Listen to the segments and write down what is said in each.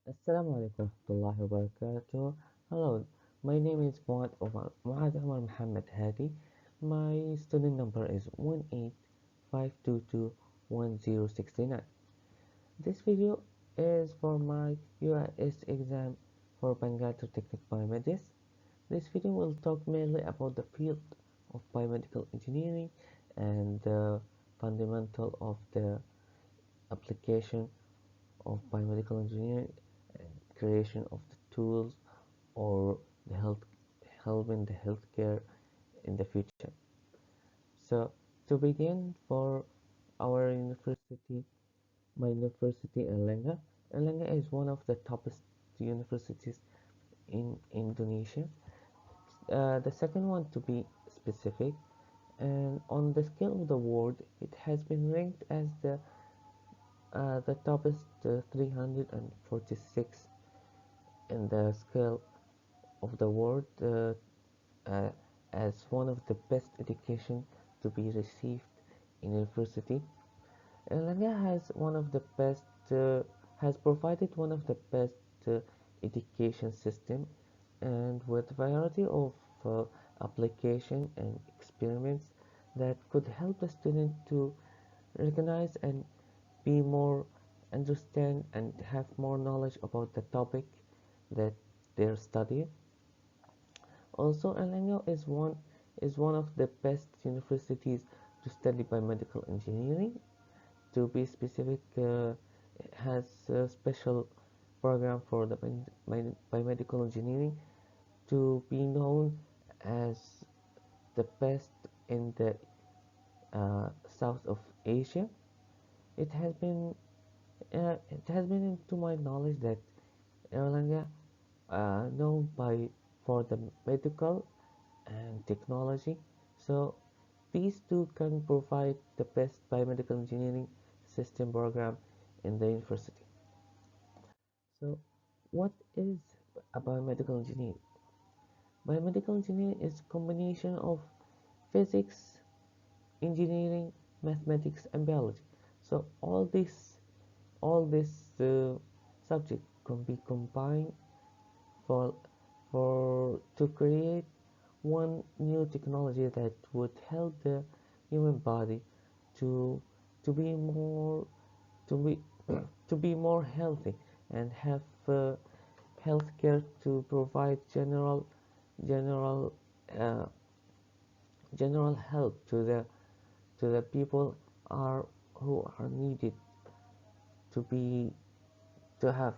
Assalamu alaikum warahmatullahi wabarakatuh. Hello, my name is Muad Omar Muhammad Hadi. My student number is 185221069. This video is for my UIS exam for Bangalore Technic Biomedicine. This video will talk mainly about the field of biomedical engineering and the fundamental of the application of biomedical engineering and creation of the tools or the health helping the healthcare in the future. So to begin for our university, my university Erlangga is one of the toppest universities in Indonesia. The second one to be specific, and on the scale of the world, it has been ranked as the toppest 346 in the scale of the world uh, as one of the best education to be received in university. Erlanga has provided one of the best education system, and with variety of uh, application and experiments that could help the student to recognize and be more understand and have more knowledge about the topic that they're studying. Also, Erlangen is one of the best universities to study biomedical engineering. To be specific, it has a special program for the biomedical engineering to be known as the best in the south of Asia. It has been to my knowledge that Erlangen known by for the medical and technology. So these two can provide the best biomedical engineering system program in the university. So what is a biomedical engineering? Biomedical engineering is a combination of physics, engineering, mathematics, and biology. So all this subject can be combined for to create one new technology that would help the human body to to be more to be to be more healthy and have healthcare to provide general uh, general help to the people are who are needed to be to have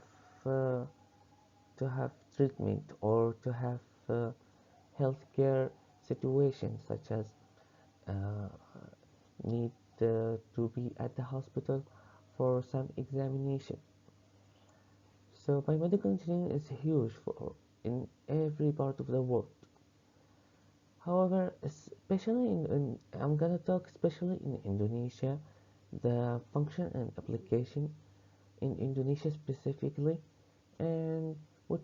uh, to have treatment or to have healthcare situations such as uh, need to be at the hospital for some examination. So biomedical engineering is huge for in every part of the world. However, especially I'm gonna talk especially in Indonesia, the function and application in Indonesia specifically, and what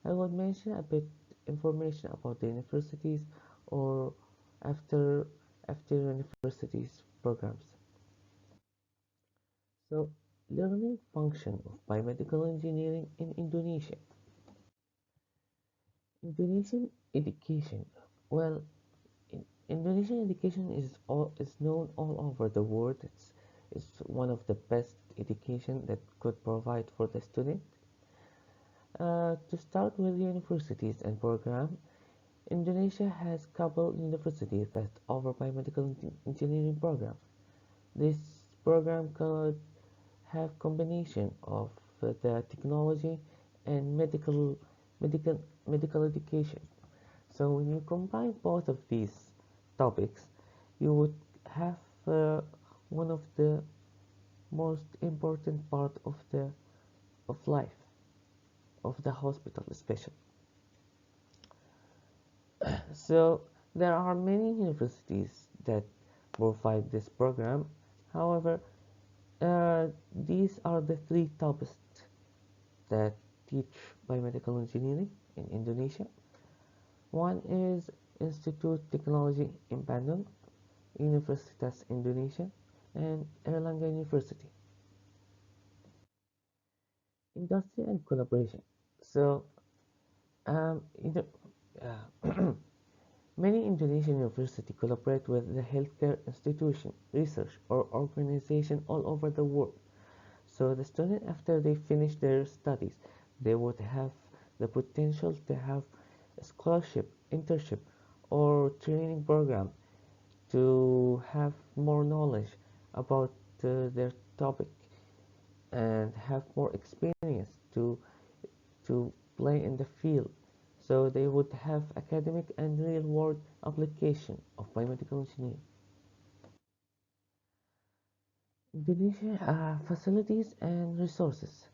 I would mention a bit information about the universities or after after universities programs. So, learning function of biomedical engineering in Indonesia. Indonesian education. Well, Indonesian education is known all over the world. It's one of the best education that could provide for the student. To start with universities and program, Indonesia has couple universities that offer biomedical engineering program. This program could have combination of the technology and medical education. So when you combine both of these topics, you would have one of the most important part of life of the hospital, especially. So there are many universities that provide this program. However, these are the three toppest that teach biomedical engineering in Indonesia. One is Institute Technology in Bandung, Universitas Indonesia, and Erlangga University. Industry and collaboration. So, in the, many Indonesian universities collaborate with the healthcare institution, research, or organization all over the world. So the student, after they finish their studies, they would have the potential to have a scholarship, internship, or training program to have more knowledge about their topic and have more experience to play in the field. So they would have academic and real world application of biomedical engineering. Indonesia facilities and resources.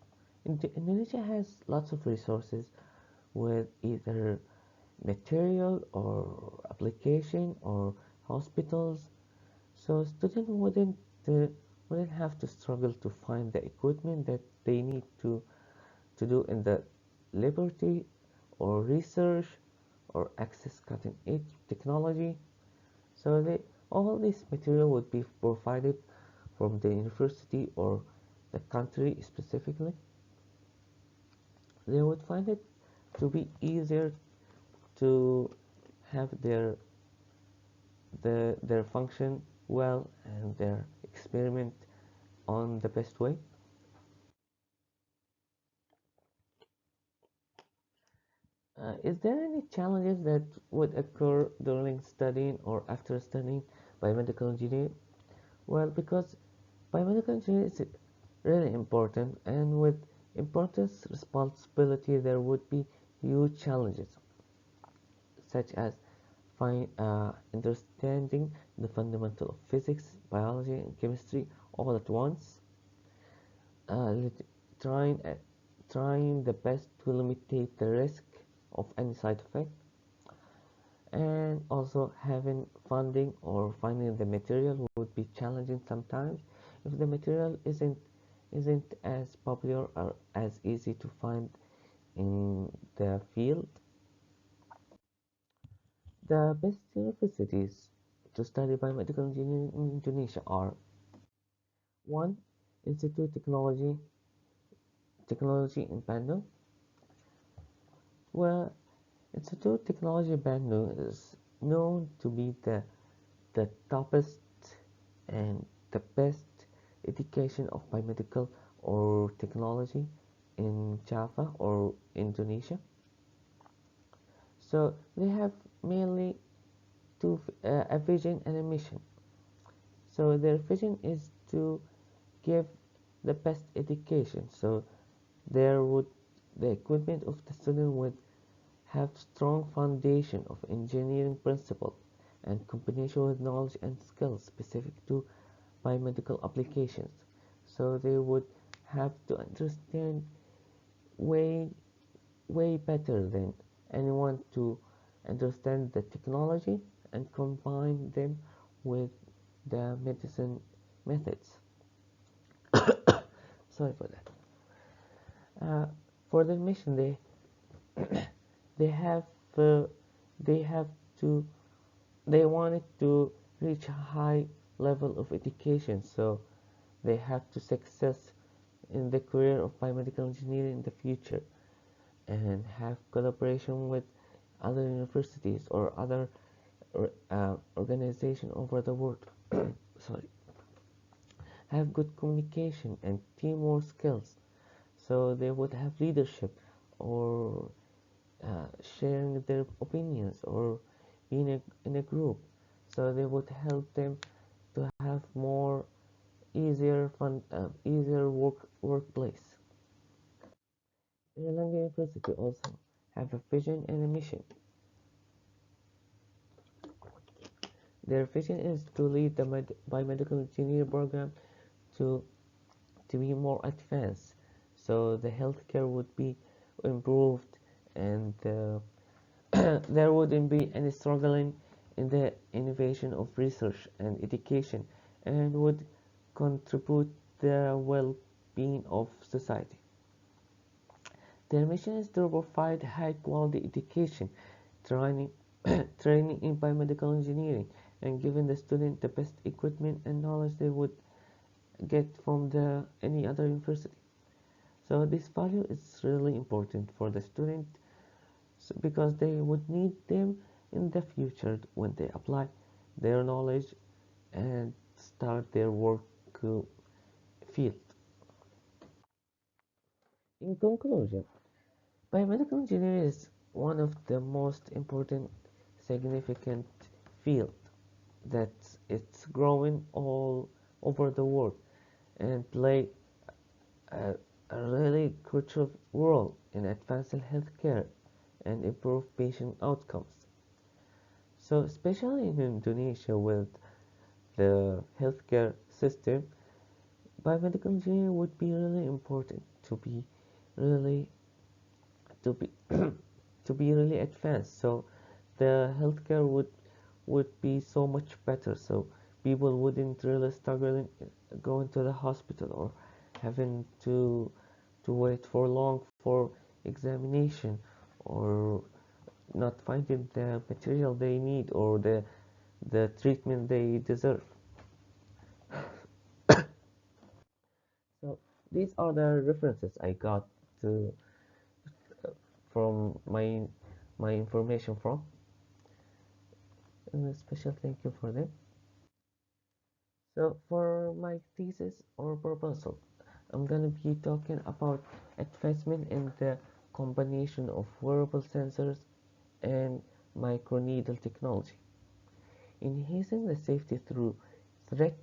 Indonesia has lots of resources with either material or application or hospitals. So students uh, wouldn't have to struggle to find the equipment that they need to do in the laboratory or research or access cutting edge technology. So all this material would be provided from the university or the country specifically. They would find it to be easier to have their function well and their experiment on the best way. Is there any challenges that would occur during studying or after studying biomedical engineering? Well, because biomedical engineering is really important, and with importance responsibility, there would be huge challenges, such as understanding the fundamental of physics, biology, and chemistry all at once, uh, trying trying the best to limitate the risk of any side effect, and also having funding or finding the material would be challenging sometimes if the material isn't as popular or as easy to find in the field. The best universities to study biomedical engineering in Indonesia are: one, Institute Technology in Bandung. Well, Institute Technology Bandung is known to be the toppest and the best education of biomedical or technology in Java or Indonesia. So they have mainly a vision and a mission. So their vision is to give the best education. So there would the equipment of the student would have strong foundation of engineering principle and combination with knowledge and skills specific to biomedical applications. So they would have to understand way way better than anyone to understand the technology and combine them with the medicine methods. Sorry for that. For their mission, they have uh, they have to they wanted to reach a high level of education, so they have to success in the career of biomedical engineering in the future and have collaboration with other universities or other organizations over the world. Sorry, have good communication and teamwork skills, so they would have leadership or sharing their opinions or being in a group, so they would help them to have more easier workplace. Erlangen University also have a vision and a mission. Their vision is to lead the biomedical engineering program to to be more advanced, so the healthcare would be improved and there wouldn't be any struggling in the innovation of research and education and would contribute the well-being of society. Their mission is to provide high-quality education, training, training in biomedical engineering, and giving the student the best equipment and knowledge they would get from any other university. So this value is really important for the student because they would need them in the future when they apply their knowledge and start their work uh, field. In conclusion, biomedical engineering is one of the most important, significant field that it's growing all over the world and play a, a really crucial role in advancing healthcare and improve patient outcomes. So, especially in Indonesia with the healthcare system, biomedical engineering would be really important really to be to be really advanced. So the healthcare would be so much better. So people wouldn't really struggling going to the hospital or having to wait for long for examination or not finding the material they need or the treatment they deserve. So these are the references I got to, from my information from, and a special thank you for them. So for my thesis or proposal, I'm gonna be talking about advancement in the combination of wearable sensors and microneedle technology, enhancing the safety through threat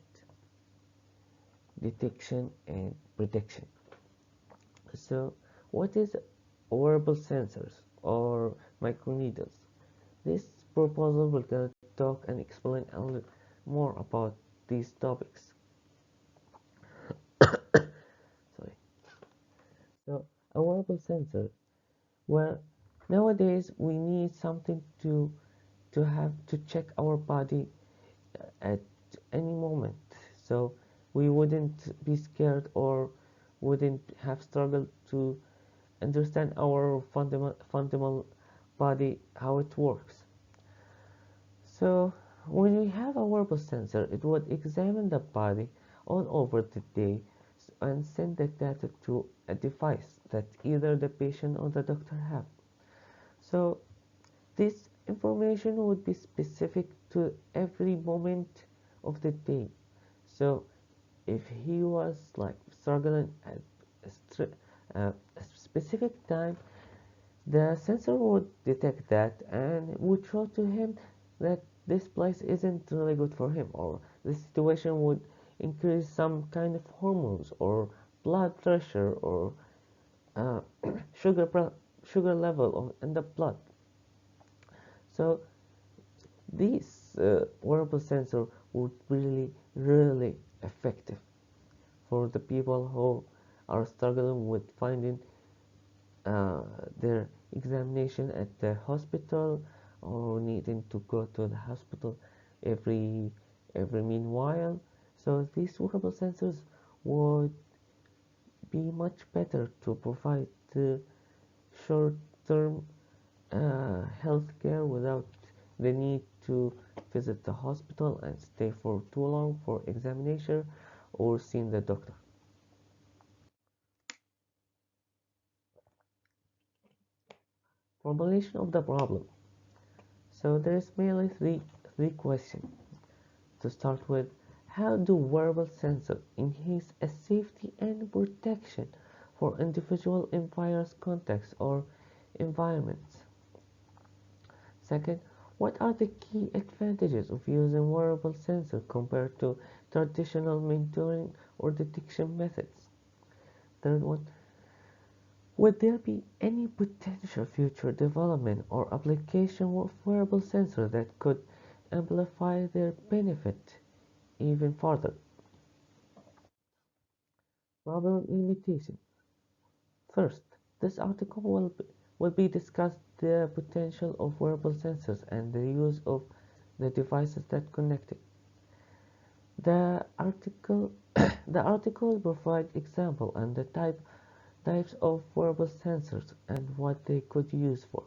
detection and prediction. So what is wearable sensors or microneedles? This proposal will gonna talk and explain a little more about these topics. Sorry. So a wearable sensor. Well, nowadays we need something to have to check our body at any moment, so we wouldn't be scared or wouldn't have struggled to understand our fundamental body how it works. So when we have a wearable sensor, it would examine the body all over the day and send the data to a device that either the patient or the doctor have. So this information would be specific to every moment of the day. So if he was like struggling at a specific time, the sensor would detect that and would show to him that this place isn't really good for him, or the situation would increase some kind of hormones or blood pressure or uh, sugar sugar level in the blood. So these wearable sensor would really effective for the people who are struggling with finding uh, their examination at the hospital or needing to go to the hospital every every meanwhile. So these wearable sensors would be much better to provide short-term health care without the need to visit the hospital and stay for too long for examination or seeing the doctor. Formulation of the problem. So there's mainly three questions. To start with, how do wearable sensors enhance a safety and protection for individual in various contexts or environments? Second, what are the key advantages of using wearable sensors compared to traditional monitoring or detection methods? Third one, would there be any potential future development or application of wearable sensors that could amplify their benefit even further? Problem limitation. First, this article will be discussed the potential of wearable sensors and the use of the devices that connect it. The article the article will provide example and the types of wearable sensors and what they could use for.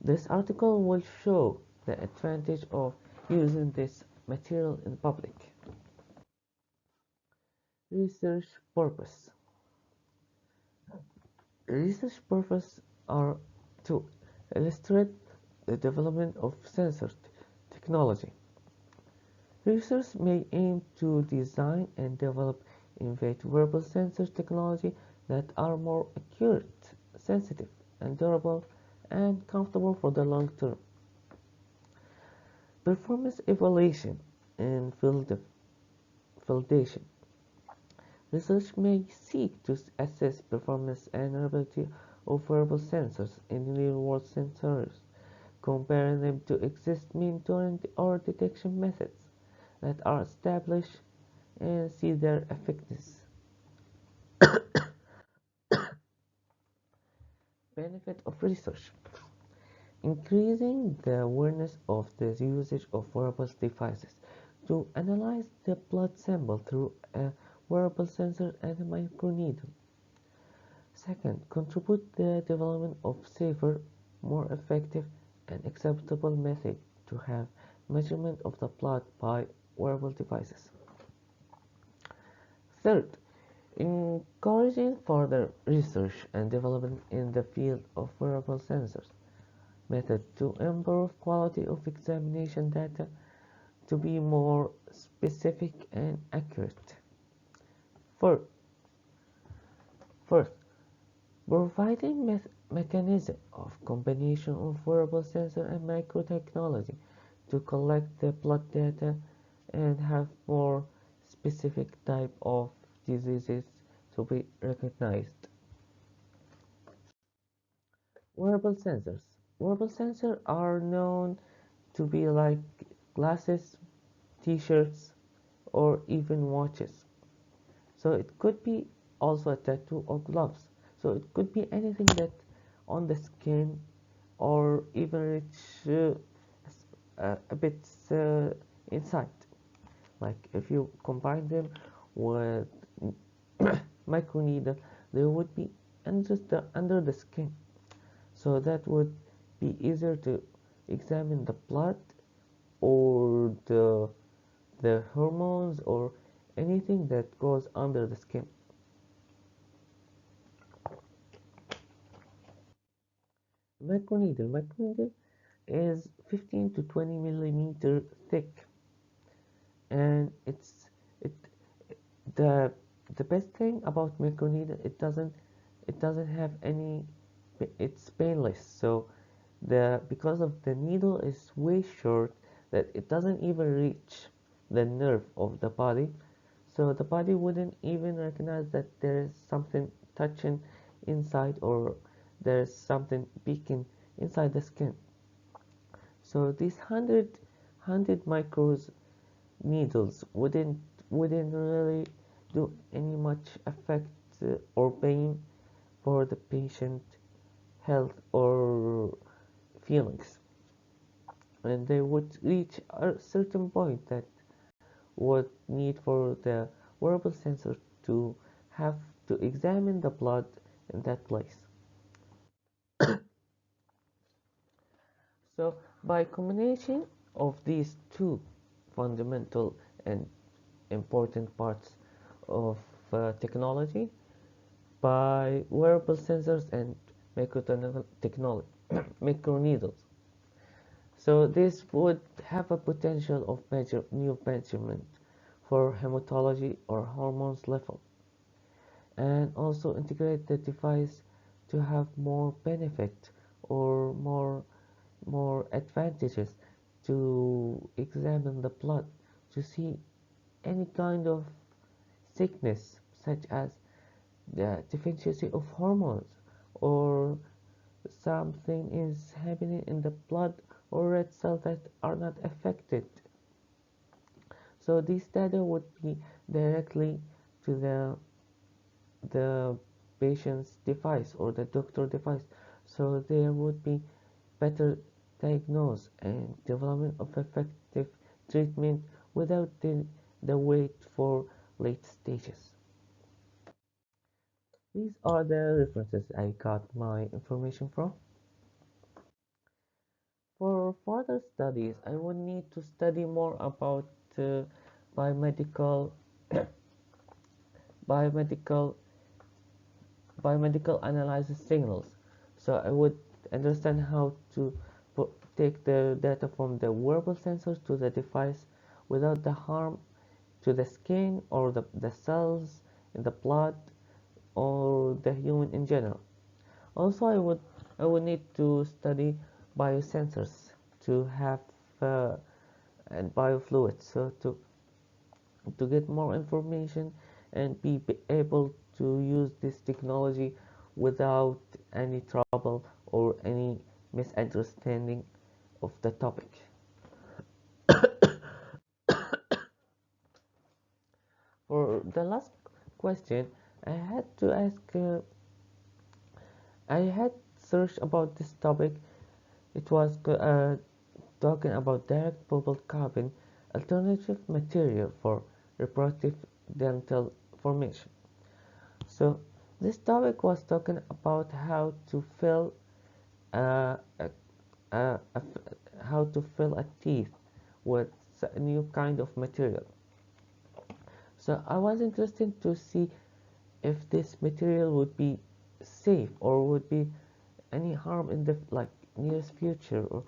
This article will show the advantage of using this material in public. Research purpose. Research purposes are to illustrate the development of sensor technology. Researchers may aim to design and develop innovative wearable sensor technology that are more accurate, sensitive, and durable, and comfortable for the long term. Performance evaluation and validation. Research may seek to assess performance and reliability of wearable sensors in real-world sensors, comparing them to existing monitoring or detection methods that are established and see their effectiveness. Benefit of research: increasing the awareness of the usage of wearable devices to analyze the blood sample through a wearable sensor and a microneedle. Second, contribute the development of safer, more effective, and acceptable method to have measurement of the blood by wearable devices. Third, encouraging further research and development in the field of wearable sensors method to improve quality of examination data to be more specific and accurate. Fourth, Fourth, providing mechanism of combination of wearable sensor and microtechnology to collect the blood data and have more specific type of diseases to be recognized. Wearable sensors. Wearable sensors are known to be like glasses, t-shirts, or even watches. So it could be also a tattoo or gloves. So it could be anything that on the skin or even reach a bit inside. Like if you combine them with microneedle, they would be under the skin. So that would be easier to examine the blood or the hormones or anything that goes under the skin. Microneedle is 15 to 20 millimeter thick, and it the the best thing about microneedle, it doesn't have any, it's painless. So the because of the needle is way short that it doesn't even reach the nerve of the body, so the body wouldn't even recognize that there is something touching inside or there's something peeking inside the skin. So these hundred micros needles wouldn't really do any much effect or pain for the patient health or feelings, and they would reach a certain point that would need for the wearable sensor to have to examine the blood in that place. So by combination of these two fundamental and important parts of technology, by wearable sensors and microtechnology, microneedles. So this would have a potential of new measurement for hematology or hormones level, and also integrate the device to have more benefit or more advantages to examine the blood to see any kind of sickness such as the deficiency of hormones or something is happening in the blood or red cells that are not affected. So this data would be directly to the patient's device or the doctor device, so there would be better diagnose and development of effective treatment without the wait for late stages. These are the references I got my information from. For further studies, I would need to study more about biomedical biomedical biomedical analysis signals. So I would understand how to take the data from the wearable sensors to the device without the harm to the skin or the cells in the blood or the human in general. Also, I would need to study biosensors to have uh, and biofluids, so to get more information and be able to use this technology without any trouble or any misunderstanding of the topic. For the last question, I had to ask. I had searched about this topic. It was talking about direct bubble carbon alternative material for reproductive dental formation. So this topic was talking about uh, a, a, a, how to fill a teeth with a new kind of material. So I was interested to see if this material would be safe or would be any harm in the nearest future, or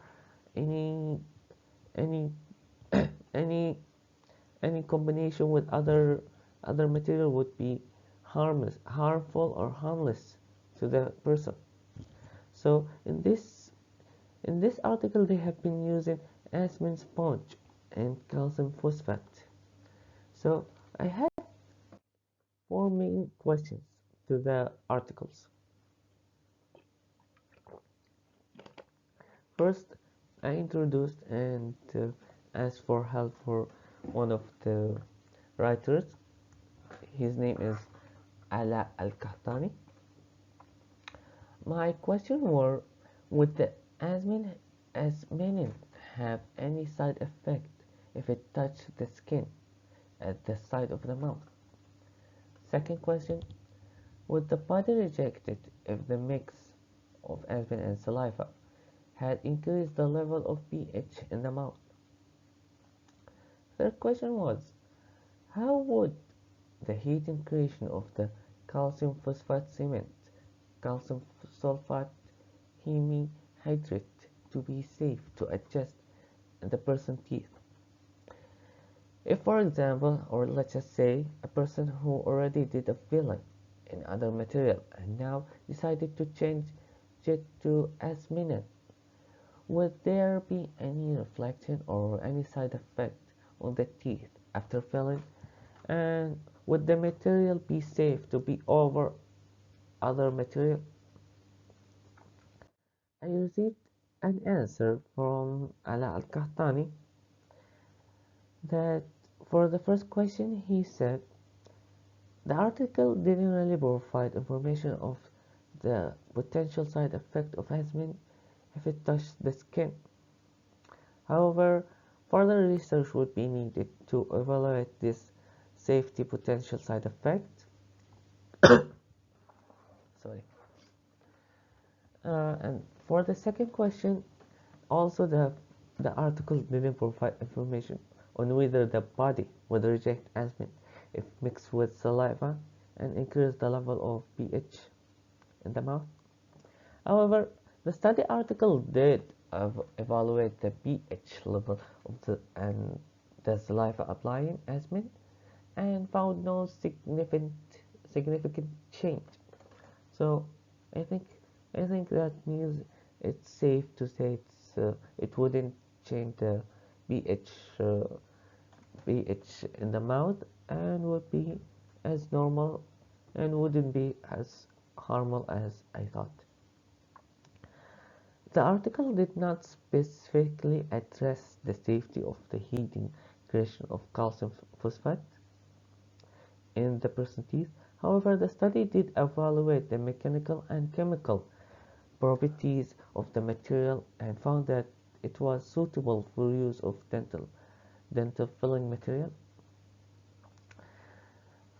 any any any any combination with other material would be harmful or harmless to the person. So in this article they have been using asmin sponge and calcium phosphate. So I had four main questions to the articles. First, I introduced and asked for help for one of the writers. His name is Ala Al-Qahtani. My question were, would the asminin have any side effect if it touched the skin at the side of the mouth? Second question, would the body reject it if the mix of asmin and saliva had increased the level of pH in the mouth? Third question was, how would the heating creation of the calcium phosphate cement, calcium sulfate hemihydrate to be safe to adjust the person's teeth? If, for example, or let's just say, a person who already did a filling in other material and now decided to change it to asminin, would there be any reflection or any side effect on the teeth after filling? And would the material be safe to be over other material? I received an answer from Ala Al-Qahtani that for the first question he said the article didn't really provide information of the potential side effect of asmin if it touched the skin. However, further research would be needed to evaluate this safety potential side effect. Sorry. And for the second question, also the article didn't provide information on whether the body would reject asmin if mixed with saliva and increase the level of pH in the mouth. However, the study article did evaluate the pH level of the saliva applying asmin and found no significant change. So I think I think that means it's safe to say it wouldn't change the pH pH in the mouth and would be as normal and wouldn't be as harmful as I thought. The article did not specifically address the safety of the heating creation of calcium phosphate in the person's teeth. However, the study did evaluate the mechanical and chemical properties of the material and found that it was suitable for use of dental filling material.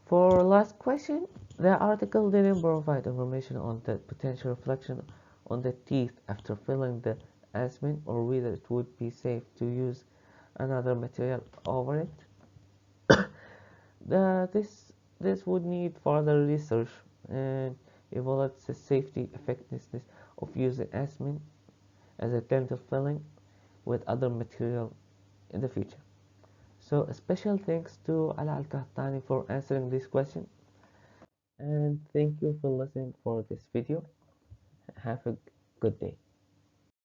For last question, the article didn't provide information on the potential reflection on the teeth after filling the asmin or whether it would be safe to use another material over it. This would need further research, and evaluates the safety effectiveness of using asmin as a alternative filling with other material in the future. So a special thanks to Ala Al-Kahtani for answering this question, and thank you for listening for this video. Have a good day.